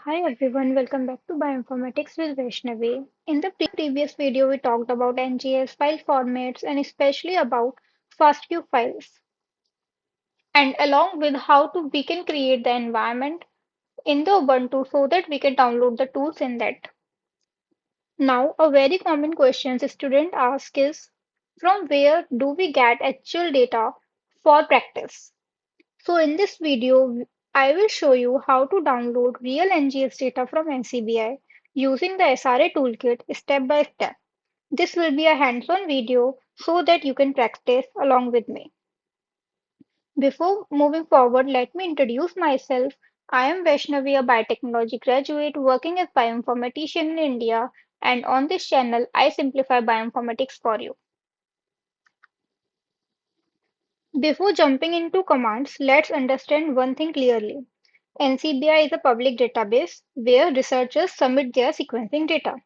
Hi everyone, welcome back to Bioinformatics with Vaishnavi. In the previous video, we talked about NGS file formats and especially about FASTQ files, and along with how we can create the environment in the Ubuntu so that we can download the tools in that. Now, a very common question students ask is, from where do we get actual data for practice? So in this video, I will show you how to download real NGS data from NCBI using the SRA Toolkit step by step. This will be a hands-on video so that you can practice along with me. Before moving forward, let me introduce myself. I am Vaishnavi, a biotechnology graduate working as bioinformatician in India, and on this channel, I simplify bioinformatics for you. Before jumping into commands, let's understand one thing clearly. NCBI is a public database where researchers submit their sequencing data.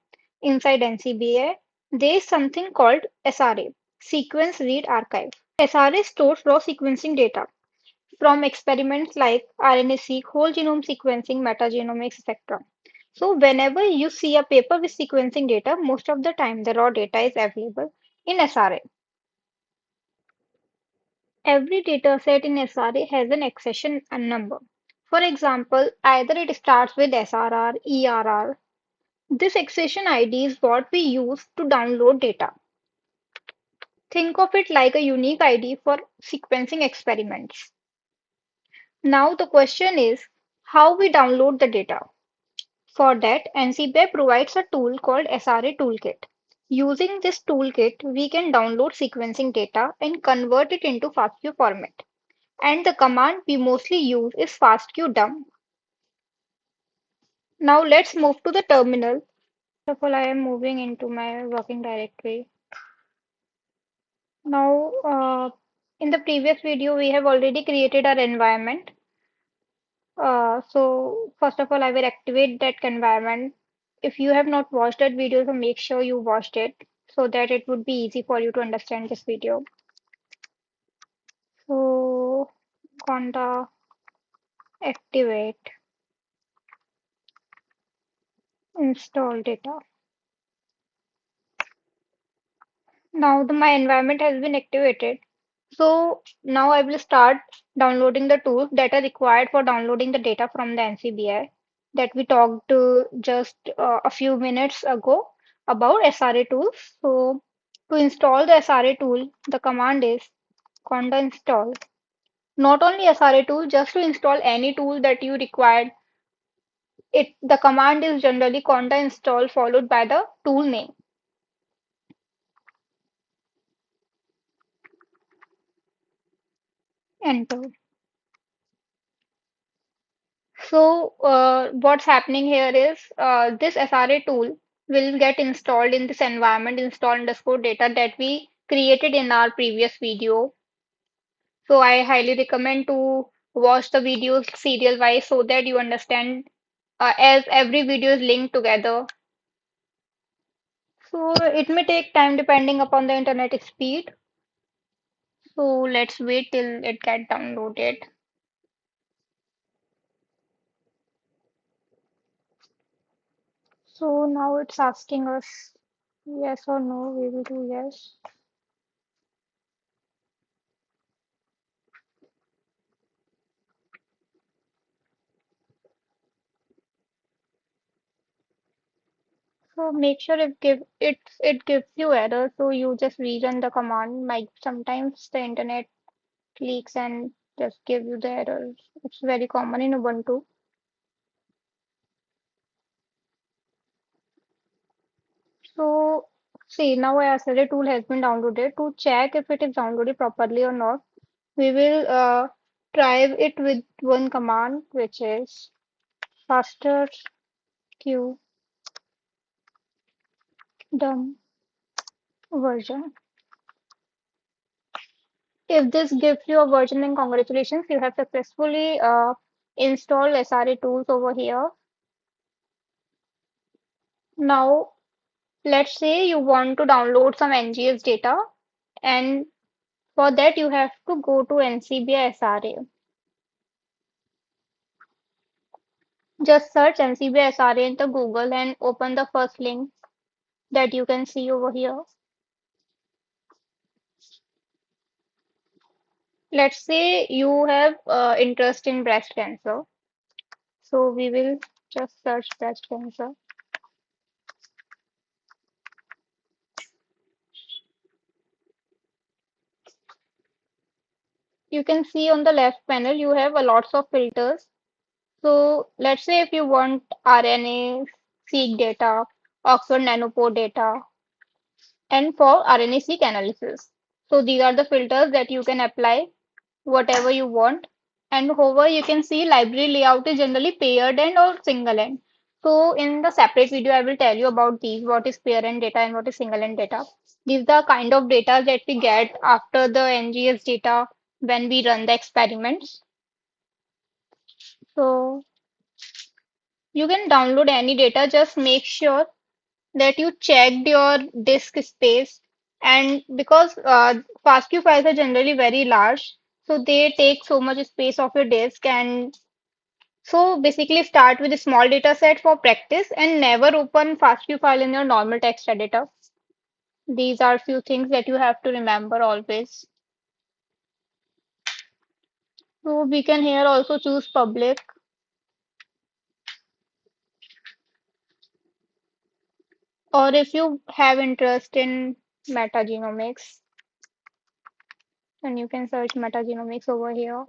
Inside NCBI, there is something called SRA, Sequence Read Archive. SRA stores raw sequencing data from experiments like RNA-seq, whole genome sequencing, metagenomics, etc. So whenever you see a paper with sequencing data, most of the time the raw data is available in SRA. Every dataset in SRA has an accession number. For example, either it starts with SRR, ERR. This accession ID is what we use to download data. Think of it like a unique ID for sequencing experiments. Now the question is how we download the data. For that, NCBI provides a tool called SRA Toolkit. Using this toolkit, we can download sequencing data and convert it into FASTQ format. And the command we mostly use is fasterq-dump. Now let's move to the terminal. First of all, I am moving into my working directory. Now, in the previous video, we have already created our environment. So first of all, I will activate that environment. If you have not watched that video, so make sure you watched it so that it would be easy for you to understand this video. So, conda activate install data. Now my environment has been activated. So now I will start downloading the tools that are required for downloading the data from the NCBI that we talked just a few minutes ago about SRA tools. So to install the SRA tool, the command is conda install. Not only SRA tool, just to install any tool that you required, the command is generally conda install followed by the tool name. Enter. So, what's happening here is this SRA tool will get installed in this environment install underscore data that we created in our previous video. So, I highly recommend to watch the videos serial wise so that you understand as every video is linked together. So, it may take time depending upon the internet speed. So, let's wait till it gets downloaded. So, now it's asking us yes or no. We will do yes. So make sure it gives you error, so you just rerun the command. Might sometimes the internet leaks and just give you the errors. It's very common in Ubuntu. So see now our SLA tool has been downloaded. To check if it is downloaded properly or not, we will try it with one command which is fasterq-dump version. If this gives you a version, then congratulations, you have successfully installed SRA tools over here. Now, let's say you want to download some NGS data, and for that you have to go to NCBI SRA. Just search NCBI SRA into Google and open the first link that you can see over here. Let's say you have interest in breast cancer. So we will just search breast cancer. You can see on the left panel you have a lots of filters. So let's say if you want RNA-seq data, Oxford nanopore data, and for RNA-seq analysis. So these are the filters that you can apply whatever you want. And over you can see library layout is generally paired end or single end. So in the separate video, I will tell you about these, what is pair end data and what is single end data. These are the kind of data that we get after the NGS data when we run the experiments. So you can download any data, just make sure that you checked your disk space. And because FASTQ files are generally very large, so they take so much space of your disk. And so basically start with a small data set for practice and never open FASTQ file in your normal text editor. These are few things that you have to remember always. So we can here also choose public, or if you have interest in metagenomics, then you can search metagenomics over here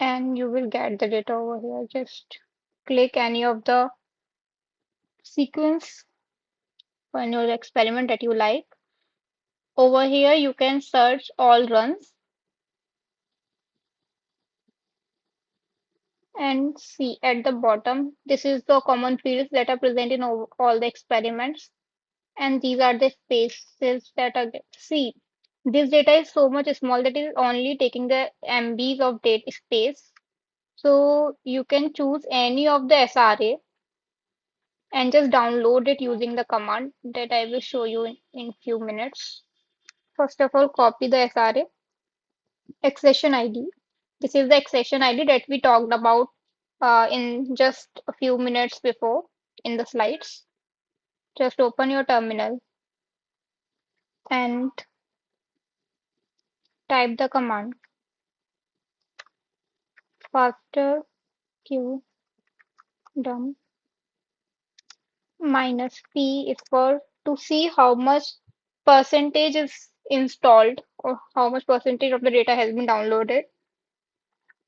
and you will get the data over here. Just click any of the sequence on your experiment that you like. Over here you can search all runs and see at the bottom. This is the common fields that are present in all the experiments, and these are the spaces that are see. This data is so much small that it is only taking the MBs of data space. So you can choose any of the SRA and just download it using the command that I will show you in few minutes. First of all, copy the SRA accession ID. This is the accession ID that we talked about in just a few minutes before in the slides. Just open your terminal and type the command fasterq-dump minus P is for to see how much percentage is installed or how much percentage of the data has been downloaded.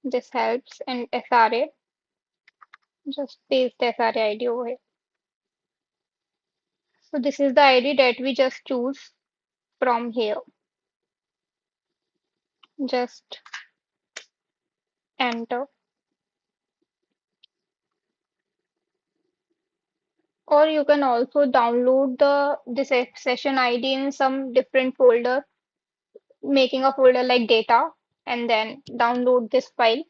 This helps. And SRA, just paste the SRA ID over here. So this is the ID that we just choose from here. Just enter. Or you can also download the this session ID in some different folder, making a folder like data, and then download this file.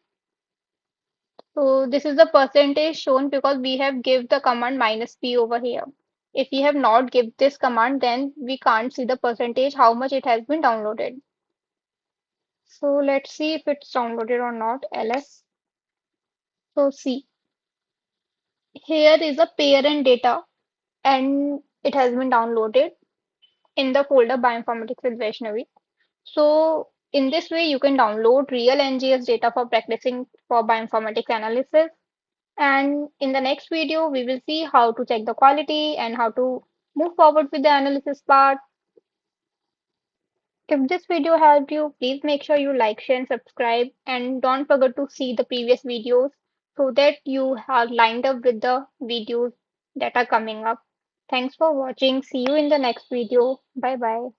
So this is the percentage shown because we have give the command minus p over here. If we have not give this command, then we can't see the percentage how much it has been downloaded. So let's see if it's downloaded or not. ls. So see, here is a parent data and it has been downloaded in the folder Bioinformatics with Vaishnavi. So in this way, you can download real NGS data for practicing for bioinformatics analysis. And in the next video, we will see how to check the quality and how to move forward with the analysis part. If this video helped you, please make sure you like, share, and subscribe. And don't forget to see the previous videos so that you are lined up with the videos that are coming up. Thanks for watching. See you in the next video. Bye bye.